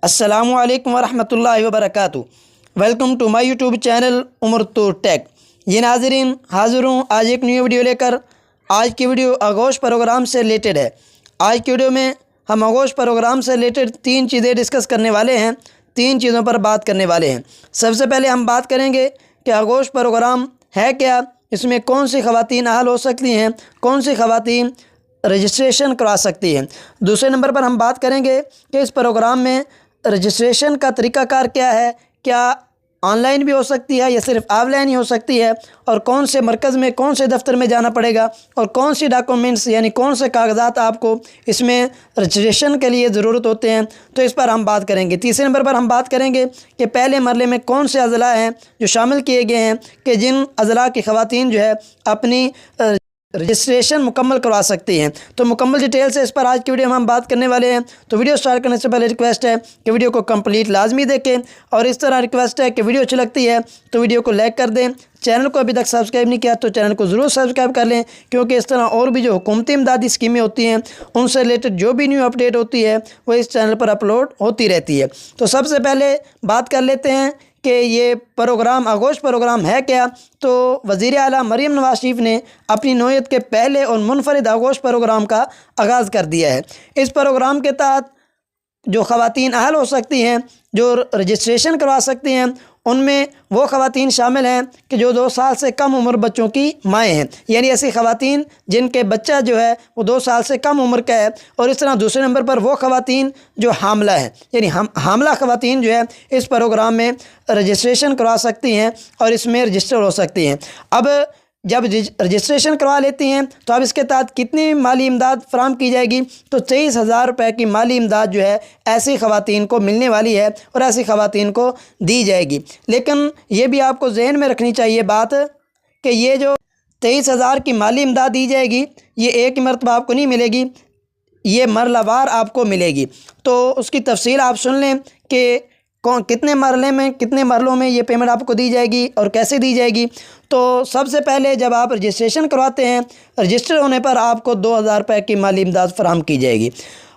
السلام علیکم ورحمۃ اللہ وبرکاتہ۔ Welcome to my YouTube channel Umar تو ٹیک۔ یہ ناظرین، حاضر ہوں آج ایک نیو ویڈیو لے کر۔ آج کی ویڈیو آغوش پروگرام سے ریلیٹڈ ہے۔ آج کی ویڈیو میں ہم آغوش پروگرام سے ریلیٹڈ 3 چیزیں ڈسکس کرنے والے ہیں، 3 چیزوں پر بات کرنے والے ہیں۔ سب سے پہلے ہم بات کریں گے کہ آغوش پروگرام ہے کیا، اس میں کون سی خواتین اہل ہو سکتی ہیں، کون سی خواتین رجسٹریشن کروا سکتی ہیں۔ دوسرے نمبر پر ہم بات کریں گے کہ اس پروگرام میں رجسٹریشن کا طریقہ کار کیا ہے، کیا آن لائن بھی ہو سکتی ہے یا صرف آف لائن ہی ہو سکتی ہے، اور کون سے مرکز میں، کون سے دفتر میں جانا پڑے گا، اور کون سی ڈاکومنٹس یعنی کون سے کاغذات آپ کو اس میں رجسٹریشن کے لیے ضرورت ہوتے ہیں، تو اس پر ہم بات کریں گے۔ تیسرے نمبر پر ہم بات کریں گے کہ پہلے مرحلے میں کون سے اضلاع ہیں جو شامل کیے گئے ہیں کہ جن اضلاع کی خواتین جو ہے اپنی رجسٹریشن مکمل کروا سکتی ہیں۔ تو مکمل ڈیٹیل سے اس پر آج کی ویڈیو میں ہم بات کرنے والے ہیں۔ تو ویڈیو سٹارٹ کرنے سے پہلے ریکویسٹ ہے کہ ویڈیو کو کمپلیٹ لازمی دیکھیں، اور اس طرح ریکویسٹ ہے کہ ویڈیو اچھی لگتی ہے تو ویڈیو کو لائک کر دیں۔ چینل کو ابھی تک سبسکرائب نہیں کیا تو چینل کو ضرور سبسکرائب کر لیں، کیونکہ اس طرح اور بھی جو حکومتی امدادی اسکیمیں ہوتی ہیں ان سے ریلیٹڈ جو بھی نیو اپڈیٹ ہوتی ہے وہ اس چینل پر اپلوڈ ہوتی رہتی ہے۔ تو سب سے پہلے بات کر لیتے ہیں کہ یہ پروگرام آغوش پروگرام ہے کیا۔ تو وزیر اعلیٰ مریم نواز شریف نے اپنی نوعیت کے پہلے اور منفرد آغوش پروگرام کا آغاز کر دیا ہے۔ اس پروگرام کے تحت جو خواتین اہل ہو سکتی ہیں، جو رجسٹریشن کروا سکتی ہیں، ان میں وہ خواتین شامل ہیں کہ جو 2 سال سے کم عمر بچوں کی مائیں ہیں، یعنی ایسی خواتین جن کے بچہ جو ہے وہ 2 سال سے کم عمر کا ہے۔ اور اس طرح دوسرے نمبر پر وہ خواتین جو حاملہ ہیں، یعنی حاملہ خواتین جو ہے اس پروگرام میں رجسٹریشن کروا سکتی ہیں اور اس میں رجسٹر ہو سکتی ہیں۔ اب جب رجسٹریشن کروا لیتی ہیں تو اب اس کے تحت کتنی مالی امداد فراہم کی جائے گی، تو 23,000 روپے کی مالی امداد جو ہے ایسی خواتین کو ملنے والی ہے اور ایسی خواتین کو دی جائے گی۔ لیکن یہ بھی آپ کو ذہن میں رکھنی چاہیے بات کہ یہ جو 23,000 کی مالی امداد دی جائے گی یہ ایک مرتبہ آپ کو نہیں ملے گی، یہ مرحلہ وار آپ کو ملے گی۔ تو اس کی تفصیل آپ سن لیں کہ کتنے مرحلوں میں یہ پیمنٹ آپ کو دی جائے گی اور کیسے دی جائے گی۔ تو سب سے پہلے جب آپ رجسٹریشن کرواتے ہیں، رجسٹر ہونے پر آپ کو 2,000 روپے کی مالی امداد فراہم کی جائے گی،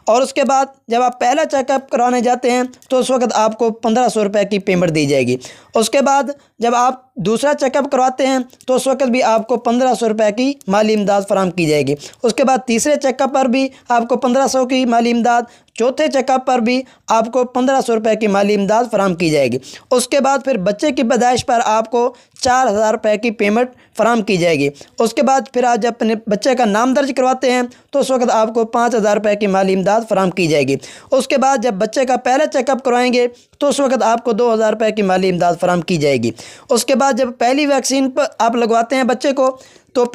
اور اس کے بعد جب آپ پہلا چیک اپ کروانے جاتے ہیں تو اس وقت آپ کو 1,500 روپے کی پیمنٹ دی جائے گی۔ اس کے بعد جب آپ دوسرا چیک اپ کرواتے ہیں تو اس وقت بھی آپ کو 1,500 روپے کی مالی امداد فراہم کی جائے گی۔ اس کے بعد تیسرے چیک اپ پر بھی آپ کو 1,500 کی مالی امداد، چوتھے چیک اپ پر بھی آپ کو 1,500 روپے کی مالی امداد فراہم کی جائے گی۔ اس کے بعد پھر بچے کی پیدائش پر آپ کو 4,000 روپے کی پیمنٹ فراہم کی جائے گی۔ اس کے بعد پھر آپ جب اپنے بچے کا نام درج کرواتے ہیں تو اس وقت آپ کو 5,000 روپے کی مالی امداد فراہم کی جائے گی۔ اس کے بعد جب بچے کا پہلا چیک اپ کروائیں گے تو اس وقت آپ کو 2,000 روپے کی مالی امداد فراہم کی جائے گی۔ اس کے بعد جب پہلی ویکسین پر آپ لگواتے ہیں بچے کو تو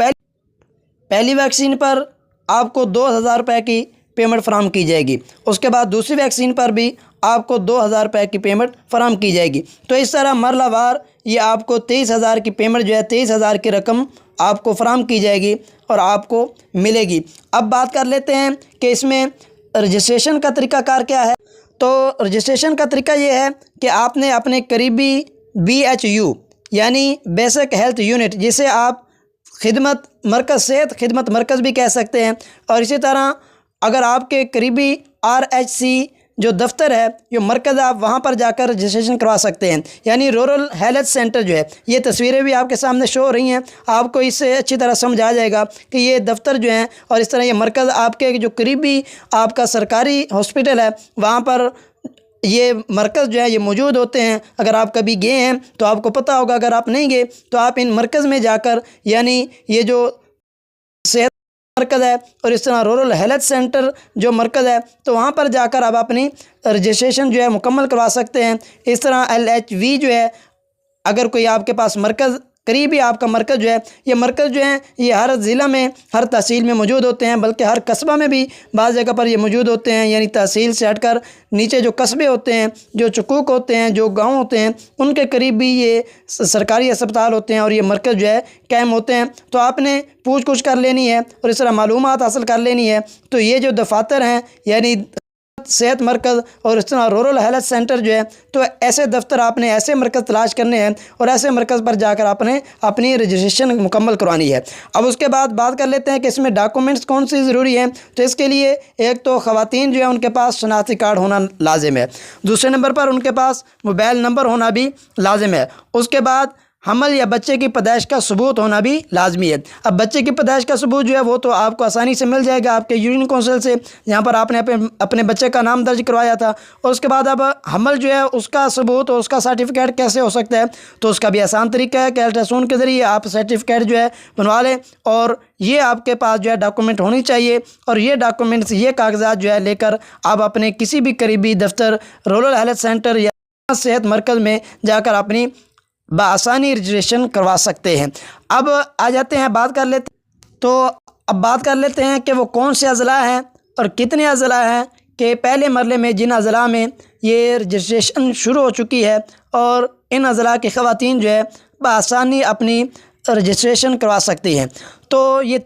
پہلی ویکسین پر آپ کو 2,000 روپے کی پیمنٹ فراہم کی جائے گی۔ اس کے بعد دوسری ویکسین پر بھی آپ کو 2,000 روپے کی پیمنٹ فراہم کی جائے گی۔ تو اس طرح مرحلہ وار یہ آپ کو 23,000 کی پیمنٹ جو ہے 23,000 کی رقم آپ کو فراہم کی جائے گی اور آپ کو ملے گی۔ اب بات کر لیتے ہیں کہ اس میں رجسٹریشن کا طریقہ کار کیا ہے۔ تو رجسٹریشن کا طریقہ یہ ہے کہ آپ نے اپنے قریبی BHU یعنی بیسک ہیلتھ یونٹ، جسے آپ خدمت مرکز، صحت خدمت مرکز بھی کہہ سکتے ہیں، اور اسی طرح اگر آپ کے قریبی RHC جو دفتر ہے، جو مرکز ہے، آپ وہاں پر جا کر رجسٹریشن کروا سکتے ہیں، یعنی رورل ہیلتھ سینٹر جو ہے۔ یہ تصویریں بھی آپ کے سامنے شو ہو رہی ہیں، آپ کو اس سے اچھی طرح سمجھ آ جائے گا کہ یہ دفتر جو ہیں اور اس طرح یہ مرکز آپ کے جو قریبی آپ کا سرکاری ہاسپٹل ہے وہاں پر یہ مرکز جو ہے یہ موجود ہوتے ہیں۔ اگر آپ کبھی گئے ہیں تو آپ کو پتہ ہوگا، اگر آپ نہیں گئے تو آپ ان مرکز میں جا کر، یعنی یہ جو صحت مرکز ہے اور اس طرح رورل ہیلتھ سینٹر جو مرکز ہے، تو وہاں پر جا کر آپ اپنی رجسٹریشن جو ہے مکمل کروا سکتے ہیں۔ اس طرح LHV جو ہے، اگر کوئی آپ کے پاس مرکز قریبی آپ کا مرکز جو ہے، یہ مرکز جو ہیں یہ ہر ضلع میں، ہر تحصیل میں موجود ہوتے ہیں، بلکہ ہر قصبہ میں بھی بعض جگہ پر یہ موجود ہوتے ہیں، یعنی تحصیل سے ہٹ کر نیچے جو قصبے ہوتے ہیں، جو چکوک ہوتے ہیں، جو گاؤں ہوتے ہیں، ان کے قریب بھی یہ سرکاری اسپتال ہوتے ہیں اور یہ مرکز جو ہے قائم ہوتے ہیں۔ تو آپ نے پوچھ گچھ کر لینی ہے اور اس طرح معلومات حاصل کر لینی ہے۔ تو یہ جو دفاتر ہیں، یعنی صحت مرکز اور اس طرح رورل ہیلتھ سینٹر جو ہے، تو ایسے دفتر آپ نے، ایسے مرکز تلاش کرنے ہیں اور ایسے مرکز پر جا کر آپ نے اپنی رجسٹریشن مکمل کروانی ہے۔ اب اس کے بعد بات کر لیتے ہیں کہ اس میں ڈاکومنٹس کون سی ضروری ہیں۔ تو اس کے لیے ایک تو خواتین جو ہے ان کے پاس شناختی کارڈ ہونا لازم ہے، دوسرے نمبر پر ان کے پاس موبائل نمبر ہونا بھی لازم ہے، اس کے بعد حمل یا بچے کی پیدائش کا ثبوت ہونا بھی لازمی ہے۔ اب بچے کی پیدائش کا ثبوت جو ہے وہ تو آپ کو آسانی سے مل جائے گا آپ کے یونین کونسل سے، جہاں پر آپ نے اپنے بچے کا نام درج کروایا تھا۔ اور اس کے بعد اب حمل جو ہے اس کا ثبوت اور اس کا سرٹیفکیٹ کیسے ہو سکتا ہے، تو اس کا بھی آسان طریقہ ہے کہ الٹراساؤنڈ کے ذریعے آپ سرٹیفکیٹ جو ہے بنوا لیں، اور یہ آپ کے پاس جو ہے ڈاکومنٹ ہونی چاہیے، اور یہ ڈاکومنٹس، یہ کاغذات جو ہے لے کر آپ اپنے کسی بھی قریبی دفتر، رورل ہیلتھ سینٹر یا صحت مرکز میں جا کر اپنی بآسانی رجسٹریشن کروا سکتے ہیں۔ اب آ جاتے ہیں، اب بات کر لیتے ہیں کہ وہ کون سے اضلاع ہیں اور کتنے اضلاع ہیں، کہ پہلے مرحلے میں جن اضلاع میں یہ رجسٹریشن شروع ہو چکی ہے اور ان اضلاع کی خواتین جو ہے بآسانی اپنی رجسٹریشن کروا سکتی ہیں۔ تو یہ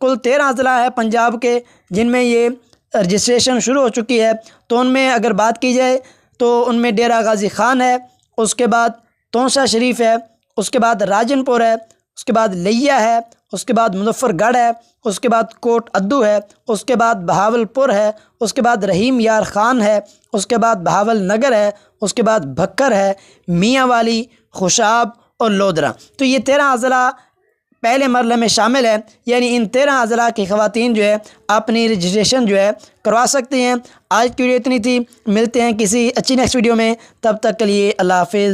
کل 13 اضلاع ہیں پنجاب کے جن میں یہ رجسٹریشن شروع ہو چکی ہے۔ تو ان میں اگر بات کی جائے تو ان میں ڈیرہ غازی خان ہے، اس کے بعد تونسا شریف ہے، اس کے بعد راجن پور ہے، اس کے بعد لیا ہے، اس کے بعد مظفر گڑھ ہے، اس کے بعد کوٹ ادو ہے، اس کے بعد بہاول پور ہے، اس کے بعد رحیم یار خان ہے، اس کے بعد بہاول نگر ہے، اس کے بعد بھکر ہے، میاں والی، خوشاب اور لودرا۔ تو یہ 13 اضلاع پہلے مرحلے میں شامل ہیں، یعنی ان 13 اضلاع کی خواتین جو ہے اپنی رجسٹریشن جو ہے کروا سکتی ہیں۔ آج کی ویڈیو اتنی تھی، ملتے ہیں کسی اچھی نیکسٹ ویڈیو میں، تب تک کے لیے اللہ حافظ۔